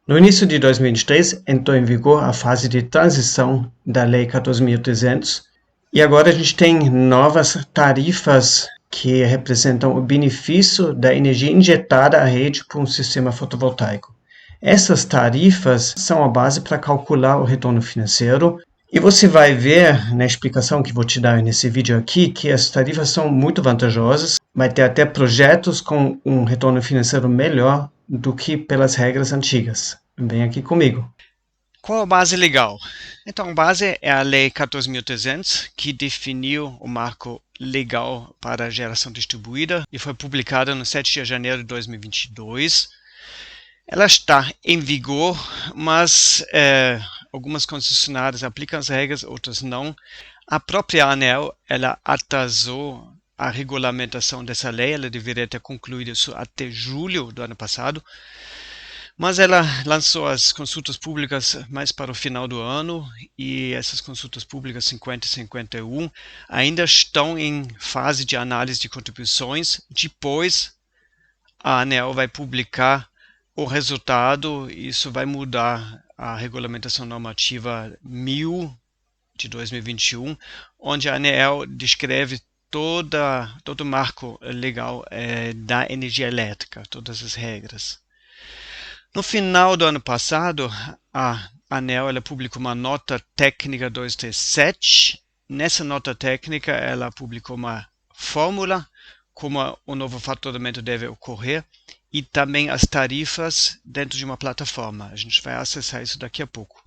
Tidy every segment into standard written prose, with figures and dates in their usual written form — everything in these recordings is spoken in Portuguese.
No início de 2023, entrou em vigor a fase de transição da Lei 14.300 e agora a gente tem novas tarifas que representam o benefício da energia injetada à rede por um sistema fotovoltaico. Essas tarifas são a base para calcular o retorno financeiro e você vai ver na explicação que vou te dar nesse vídeo aqui que as tarifas são muito vantajosas, vai ter até projetos com um retorno financeiro melhor do que pelas regras antigas. Vem aqui comigo. Qual a base legal? Então, a base é a Lei 14.300, que definiu o marco legal para a geração distribuída e foi publicada no 7 de janeiro de 2022. Ela está em vigor, mas algumas concessionárias aplicam as regras, outras não. A própria ANEEL, ela atrasou a regulamentação dessa lei, ela deveria ter concluído isso até julho do ano passado, mas ela lançou as consultas públicas mais para o final do ano e essas consultas públicas 50 e 51 ainda estão em fase de análise de contribuições. Depois a ANEEL vai publicar o resultado, isso vai mudar a regulamentação normativa 1000 de 2021, onde a ANEEL descreve todo o marco legal da energia elétrica, todas as regras. No final do ano passado, a ANEEL ela publicou uma nota técnica 237. Nessa nota técnica, ela publicou uma fórmula como o novo faturamento deve ocorrer e também as tarifas dentro de uma plataforma. A gente vai acessar isso daqui a pouco.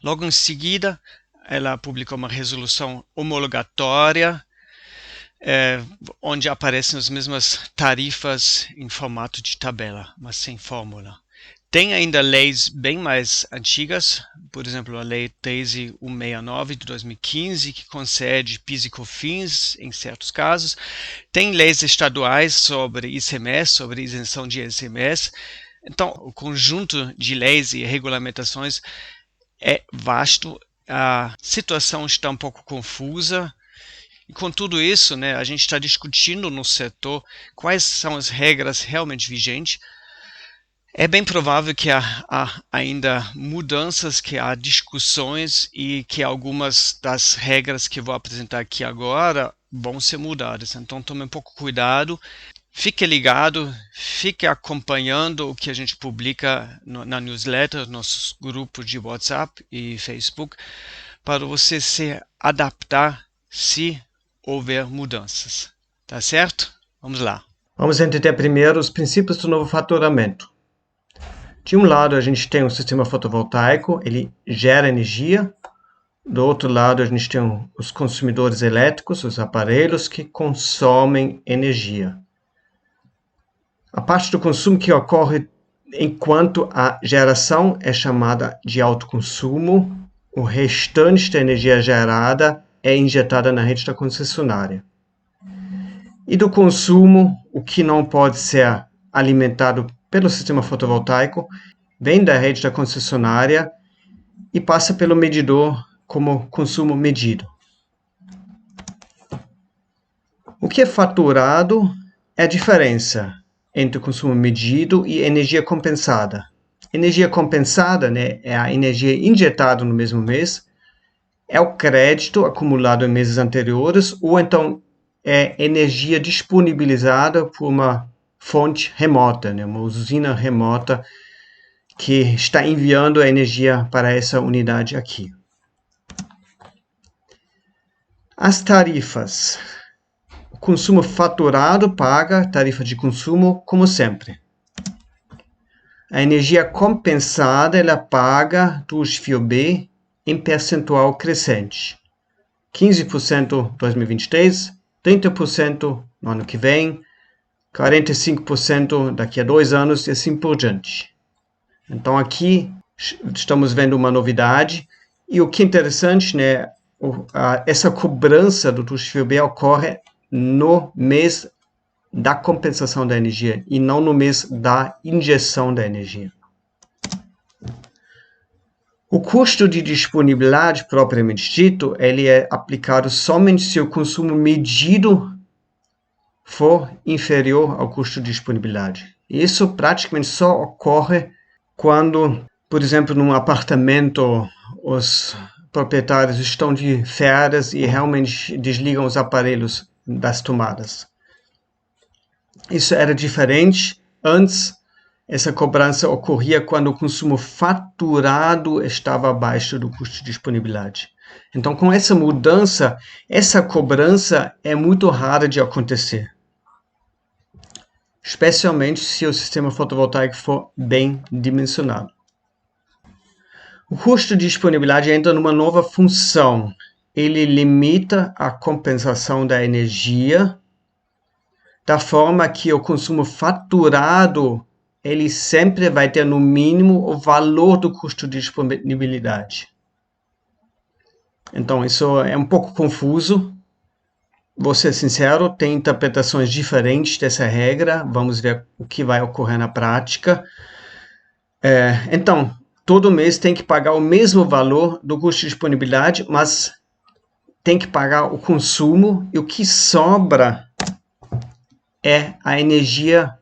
Logo em seguida, ela publicou uma resolução homologatória, onde aparecem as mesmas tarifas em formato de tabela, mas sem fórmula. Tem ainda leis bem mais antigas, por exemplo, a Lei 13.169 de 2015, que concede PIS e COFINS em certos casos. Tem leis estaduais sobre ICMS, sobre isenção de ICMS. Então, o conjunto de leis e regulamentações é vasto, a situação está um pouco confusa. E com tudo isso, a gente está discutindo no setor quais são as regras realmente vigentes. É bem provável que há ainda mudanças, que há discussões e que algumas das regras que vou apresentar aqui agora vão ser mudadas. Então tome um pouco cuidado, fique ligado, fique acompanhando o que a gente publica na newsletter, nossos grupos de WhatsApp e Facebook, para você se adaptar se houver mudanças. Tá certo? Vamos lá. Vamos entender primeiro os princípios do novo faturamento. De um lado, a gente tem um sistema fotovoltaico, ele gera energia. Do outro lado, a gente tem os consumidores elétricos, os aparelhos que consomem energia. A parte do consumo que ocorre enquanto a geração é chamada de autoconsumo, o restante da energia gerada é injetada na rede da concessionária. E do consumo, o que não pode ser alimentado pelo sistema fotovoltaico, vem da rede da concessionária e passa pelo medidor como consumo medido. O que é faturado é a diferença entre o consumo medido e energia compensada. Energia compensada, é a energia injetada no mesmo mês, é o crédito acumulado em meses anteriores, ou então é energia disponibilizada por uma fonte remota, uma usina remota que está enviando a energia para essa unidade aqui. As tarifas. O consumo faturado paga tarifa de consumo, como sempre. A energia compensada, ela paga do FIOB em percentual crescente. 15% em 2023, 30% no ano que vem, 45% daqui a 2 anos e assim por diante. Então aqui estamos vendo uma novidade e o que é interessante, essa cobrança do TUSFIOB ocorre no mês da compensação da energia e não no mês da injeção da energia. O custo de disponibilidade, propriamente dito, ele é aplicado somente se o consumo medido for inferior ao custo de disponibilidade. Isso praticamente só ocorre quando, por exemplo, num apartamento, os proprietários estão de férias e realmente desligam os aparelhos das tomadas. Isso era diferente antes. Essa cobrança ocorria quando o consumo faturado estava abaixo do custo de disponibilidade. Então, com essa mudança, essa cobrança é muito rara de acontecer, especialmente se o sistema fotovoltaico for bem dimensionado. O custo de disponibilidade entra numa nova função. Ele limita a compensação da energia, da forma que o consumo faturado ele sempre vai ter no mínimo o valor do custo de disponibilidade. Então, isso é um pouco confuso. Vou ser sincero, tem interpretações diferentes dessa regra. Vamos ver o que vai ocorrer na prática. Então, todo mês tem que pagar o mesmo valor do custo de disponibilidade, mas tem que pagar o consumo e o que sobra é a energia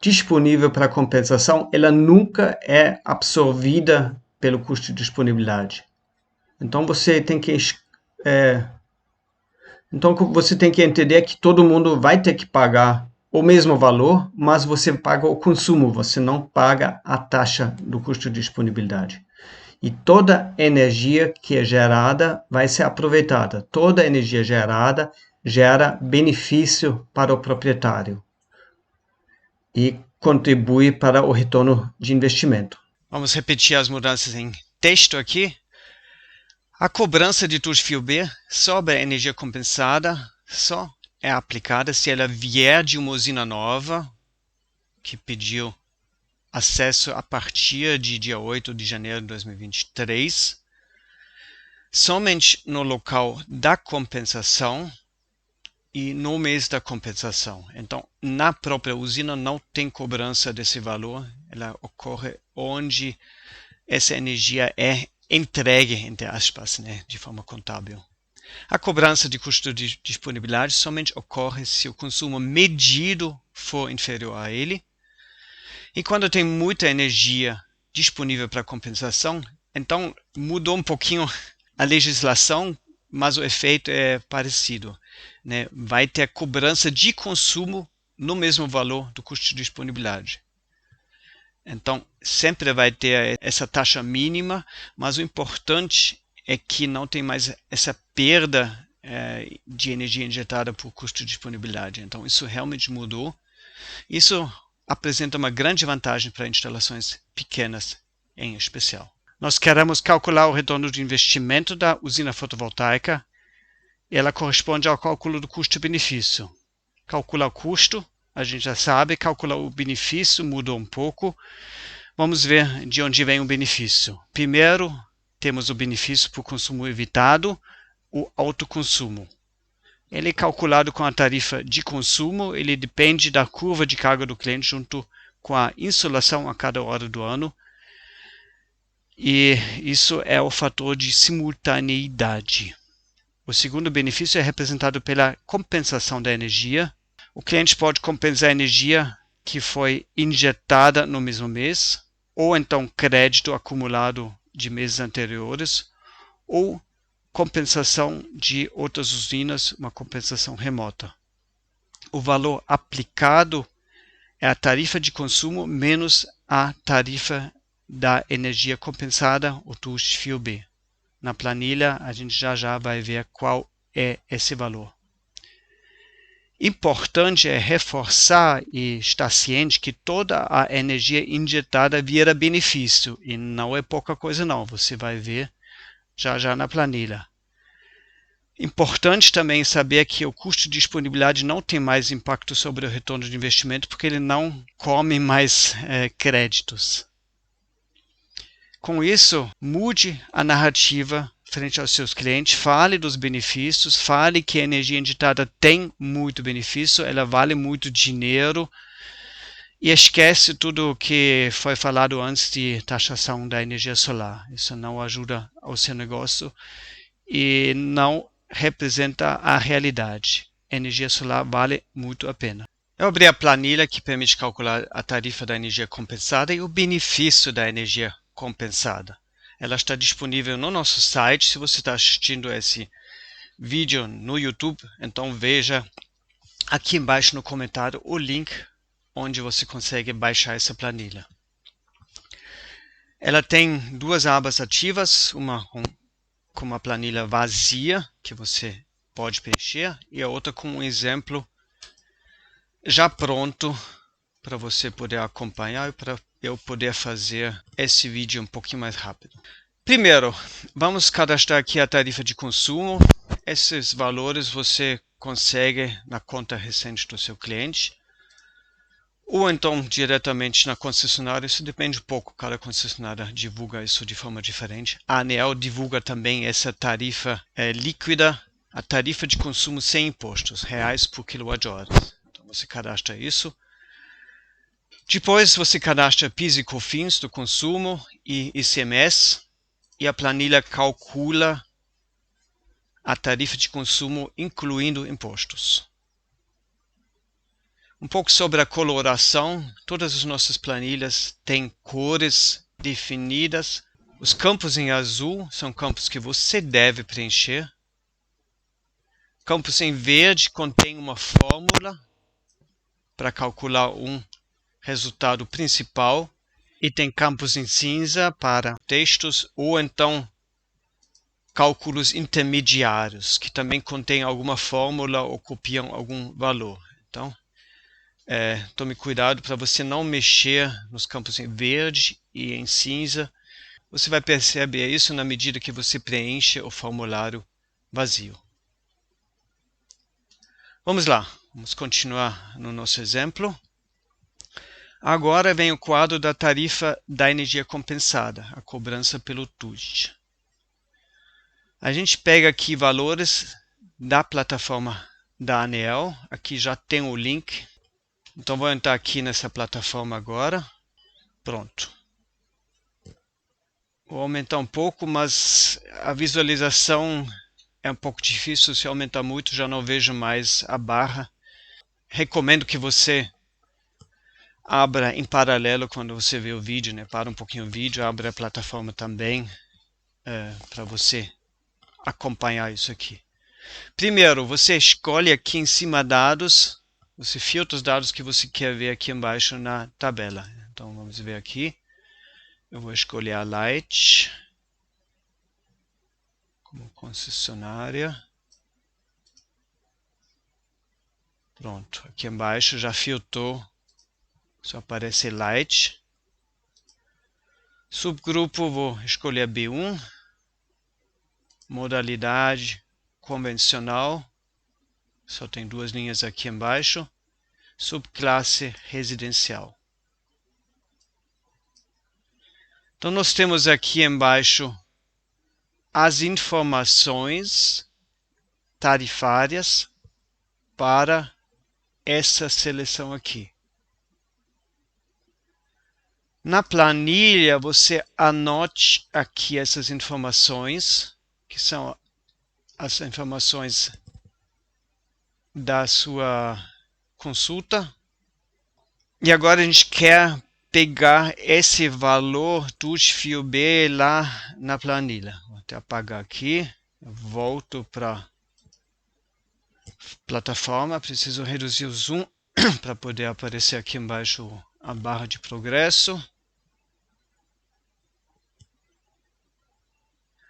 disponível para compensação. Ela nunca é absorvida pelo custo de disponibilidade. Então você tem que entender que todo mundo vai ter que pagar o mesmo valor, mas você paga o consumo, você não paga a taxa do custo de disponibilidade. E toda energia que é gerada vai ser aproveitada. Toda energia gerada gera benefício para o proprietário e contribui para o retorno de investimento. Vamos repetir as mudanças em texto aqui. A cobrança de tudo fio B sobre a energia compensada só é aplicada se ela vier de uma usina nova que pediu acesso a partir de dia 8 de janeiro de 2023, somente no local da compensação e no mês da compensação. Então, na própria usina não tem cobrança desse valor, ela ocorre onde essa energia é entregue, entre aspas, né, de forma contábil. A cobrança de custo de disponibilidade somente ocorre se o consumo medido for inferior a ele. E quando tem muita energia disponível para compensação, então mudou um pouquinho a legislação, mas o efeito é parecido, né? Vai ter a cobrança de consumo no mesmo valor do custo de disponibilidade. Então, sempre vai ter essa taxa mínima, mas o importante é que não tem mais essa perda de energia injetada por custo de disponibilidade. Então, isso realmente mudou. Isso apresenta uma grande vantagem para instalações pequenas em especial. Nós queremos calcular o retorno de investimento da usina fotovoltaica. Ela corresponde ao cálculo do custo-benefício. Calcular o custo, a gente já sabe, calcular o benefício mudou um pouco. Vamos ver de onde vem o benefício. Primeiro, temos o benefício por consumo evitado, o autoconsumo. Ele é calculado com a tarifa de consumo, ele depende da curva de carga do cliente junto com a insolação a cada hora do ano. E isso é o fator de simultaneidade. O segundo benefício é representado pela compensação da energia. O cliente pode compensar a energia que foi injetada no mesmo mês, ou então crédito acumulado de meses anteriores, ou compensação de outras usinas, uma compensação remota. O valor aplicado é a tarifa de consumo menos a tarifa da energia compensada, o custo fio B. Na planilha, a gente já vai ver qual é esse valor. Importante é reforçar e estar ciente que toda a energia injetada vira benefício, e não é pouca coisa não, você vai ver já na planilha. Importante também saber que o custo de disponibilidade não tem mais impacto sobre o retorno de investimento, porque ele não come mais créditos. Com isso, mude a narrativa frente aos seus clientes, fale dos benefícios, fale que a energia injetada tem muito benefício, ela vale muito dinheiro, e esquece tudo o que foi falado antes de taxação da energia solar. Isso não ajuda ao seu negócio e não representa a realidade. A energia solar vale muito a pena. Eu abri a planilha que permite calcular a tarifa da energia compensada e o benefício da energia compensada. Ela está disponível no nosso site. Se você está assistindo esse vídeo no YouTube, então veja aqui embaixo no comentário o link onde você consegue baixar essa planilha. Ela tem duas abas ativas, uma com uma planilha vazia que você pode preencher e a outra com um exemplo já pronto para você poder acompanhar e para eu poder fazer esse vídeo um pouquinho mais rápido. Primeiro, vamos cadastrar aqui a tarifa de consumo. Esses valores você consegue na conta recente do seu cliente ou então diretamente na concessionária. Isso depende um pouco, cada concessionária divulga isso de forma diferente. A ANEEL divulga também essa tarifa líquida, a tarifa de consumo sem impostos, reais por quilowatt-hora. Então você cadastra isso. Depois você cadastra PIS e COFINS do consumo e ICMS e a planilha calcula a tarifa de consumo incluindo impostos. Um pouco sobre a coloração. Todas as nossas planilhas têm cores definidas. Os campos em azul são campos que você deve preencher. Campos em verde contém uma fórmula para calcular um resultado principal. E tem campos em cinza para textos ou então cálculos intermediários, que também contêm alguma fórmula ou copiam algum valor. Então, tome cuidado para você não mexer nos campos em verde e em cinza. Você vai perceber isso na medida que você preenche o formulário vazio. Vamos lá, vamos continuar no nosso exemplo. Agora vem o quadro da tarifa da energia compensada, a cobrança pelo TUST. A gente pega aqui valores da plataforma da ANEEL. Aqui já tem o link. Então vou entrar aqui nessa plataforma agora. Pronto. Vou aumentar um pouco, mas a visualização é um pouco difícil. Se aumentar muito, já não vejo mais a barra. Recomendo que você abra em paralelo quando você vê o vídeo, né? Para um pouquinho o vídeo, abra a plataforma também para você acompanhar isso aqui. Primeiro, você escolhe aqui em cima dados, você filtra os dados que você quer ver aqui embaixo na tabela. Então vamos ver aqui. Eu vou escolher a Light como concessionária. Pronto, aqui embaixo já filtrou, só aparece Light. Subgrupo, vou escolher B1. Modalidade convencional, só tem duas linhas aqui embaixo. Subclasse residencial. Então nós temos aqui embaixo as informações tarifárias para essa seleção aqui. Na planilha você anote aqui essas informações, que são as informações da sua consulta. E agora a gente quer pegar esse valor do fio B lá na planilha. Vou até apagar aqui. Volto para a plataforma. Preciso reduzir o zoom para poder aparecer aqui embaixo a barra de progresso.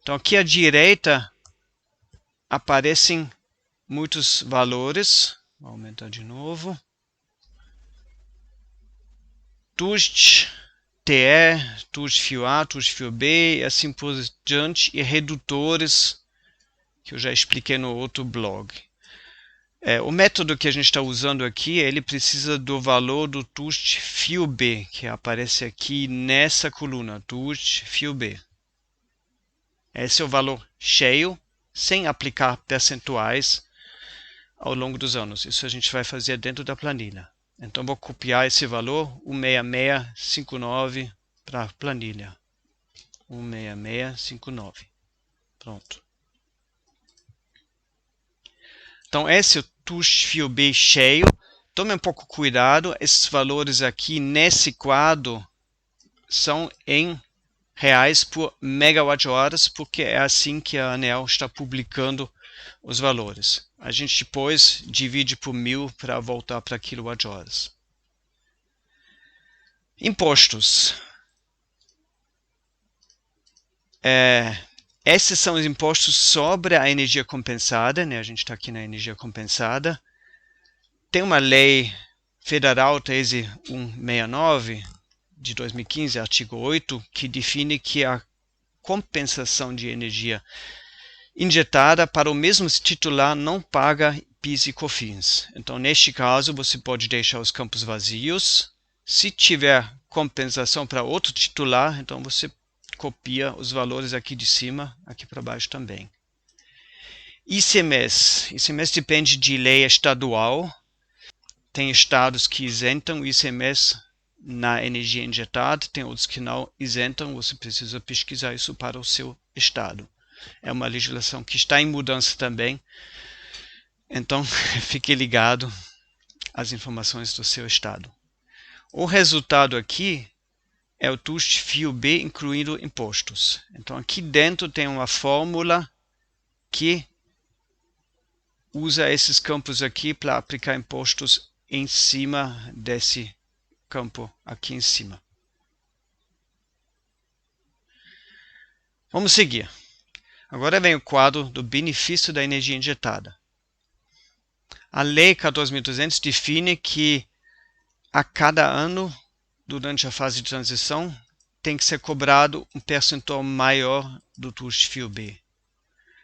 Então aqui à direita aparecem muitos valores. Vou aumentar de novo. TUST, TE, TUST fio A, TUST fio B e assim por diante, e redutores que eu já expliquei no outro blog. O método que a gente está usando aqui, ele precisa do valor do TUST fio B, que aparece aqui nessa coluna, TUST fio B. Esse é o valor cheio, sem aplicar percentuais ao longo dos anos. Isso a gente vai fazer dentro da planilha. Então vou copiar esse valor, 16659, para a planilha. 16659. Pronto. Então esse é o TUST fio B cheio. Tome um pouco cuidado, esses valores aqui nesse quadro são em reais por megawatt-horas, porque é assim que a ANEEL está publicando os valores. A gente depois divide por 1000 para voltar para quilowatt-horas. Impostos. Esses são os impostos sobre a energia compensada, né? A gente está aqui na energia compensada. Tem uma lei federal 13169 de 2015, artigo 8, que define que a compensação de energia injetada para o mesmo titular não paga PIS e COFINS. Então, neste caso, você pode deixar os campos vazios. Se tiver compensação para outro titular, então você copia os valores aqui de cima, aqui para baixo também. ICMS. ICMS depende de lei estadual. Tem estados que isentam ICMS na energia injetada, tem outros que não isentam, você precisa pesquisar isso para o seu estado. É uma legislação que está em mudança também, então fique ligado às informações do seu estado. O resultado aqui é o TUST fio B incluindo impostos. Então aqui dentro tem uma fórmula que usa esses campos aqui para aplicar impostos em cima desse campo aqui em cima. Vamos seguir. Agora vem o quadro do benefício da energia injetada. A Lei 14.200 define que a cada ano, durante a fase de transição, tem que ser cobrado um percentual maior do TUST fio B.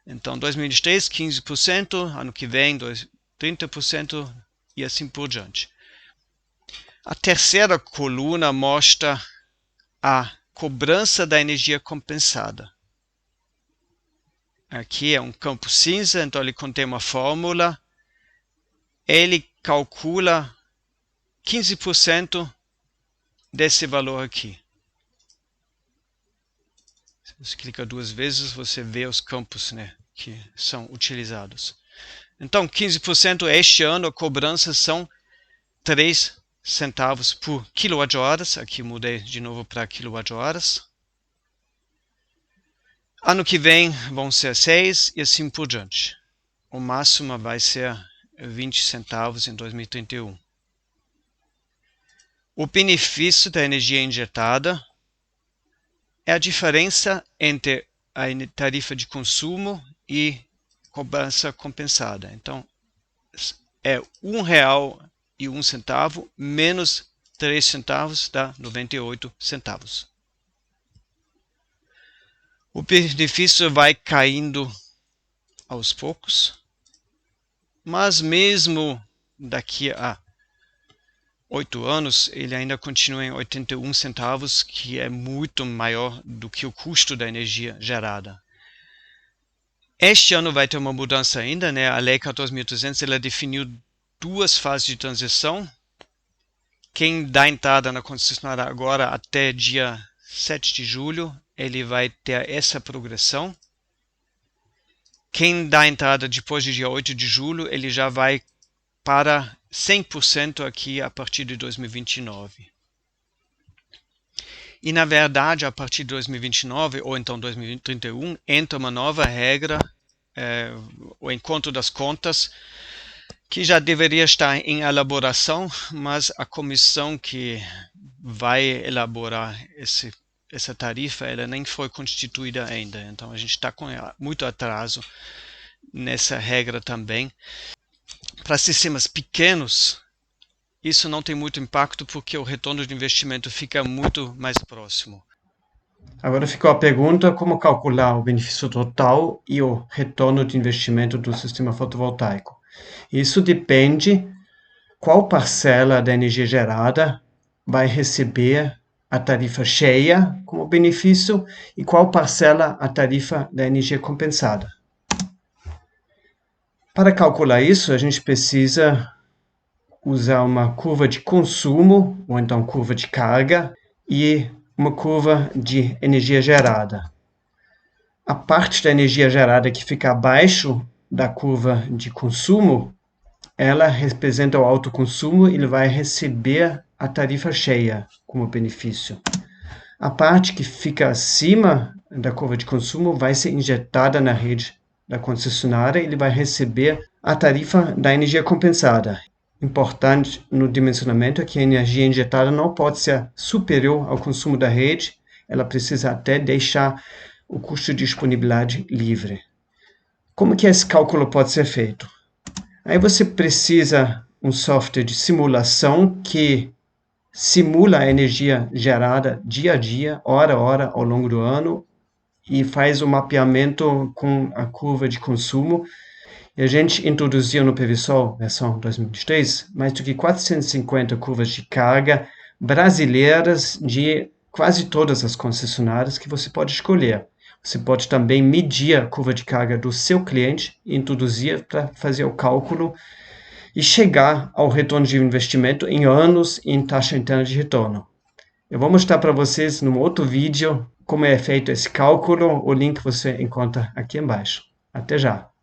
Então, 2023, 15%, ano que vem, 30% e assim por diante. A terceira coluna mostra a cobrança da energia compensada. Aqui é um campo cinza, então ele contém uma fórmula. Ele calcula 15% desse valor aqui. Se você clica 2 vezes, você vê os campos, né, que são utilizados. Então, 15% este ano, a cobrança são 3 centavos por quilowatt-horas. Aqui mudei de novo para quilowatt-horas. Ano que vem vão ser 6 e assim por diante. O máximo vai ser 20 centavos em 2031. O benefício da energia injetada é a diferença entre a tarifa de consumo e cobrança compensada. Então, é R$1,01 menos 3 centavos dá 98 centavos. O benefício vai caindo aos poucos, mas mesmo daqui a 8 anos, ele ainda continua em 81 centavos, que é muito maior do que o custo da energia gerada. Este ano vai ter uma mudança ainda, né? A Lei 14.200 ela definiu 2 fases de transição. Quem dá entrada na concessionária agora até dia 7 de julho, ele vai ter essa progressão. Quem dá entrada depois do dia 8 de julho, ele já vai para 100% aqui a partir de 2029. E, na verdade, a partir de 2029, ou então 2031, entra uma nova regra, o encontro das contas, que já deveria estar em elaboração, mas a comissão que vai elaborar essa tarifa, ela nem foi constituída ainda. Então, a gente está com muito atraso nessa regra também. Para sistemas pequenos, isso não tem muito impacto porque o retorno de investimento fica muito mais próximo. Agora ficou a pergunta como calcular o benefício total e o retorno de investimento do sistema fotovoltaico. Isso depende qual parcela da energia gerada vai receber a tarifa cheia como benefício e qual parcela a tarifa da energia compensada. Para calcular isso, a gente precisa usar uma curva de consumo, ou então curva de carga, e uma curva de energia gerada. A parte da energia gerada que fica abaixo da curva de consumo ela representa o alto consumo, ele vai receber a tarifa cheia como benefício. A parte que fica acima da curva de consumo vai ser injetada na rede da concessionária, ele vai receber a tarifa da energia compensada. Importante no dimensionamento é que a energia injetada não pode ser superior ao consumo da rede, ela precisa até deixar o custo de disponibilidade livre. Como que esse cálculo pode ser feito? Aí você precisa um software de simulação que simula a energia gerada dia a dia, hora a hora, ao longo do ano, e faz o mapeamento com a curva de consumo. E a gente introduziu no PVSol, versão 2023, mais do que 450 curvas de carga brasileiras de quase todas as concessionárias que você pode escolher. Você pode também medir a curva de carga do seu cliente e introduzir para fazer o cálculo e chegar ao retorno de investimento em anos em taxa interna de retorno. Eu vou mostrar para vocês num outro vídeo como é feito esse cálculo. O link você encontra aqui embaixo. Até já!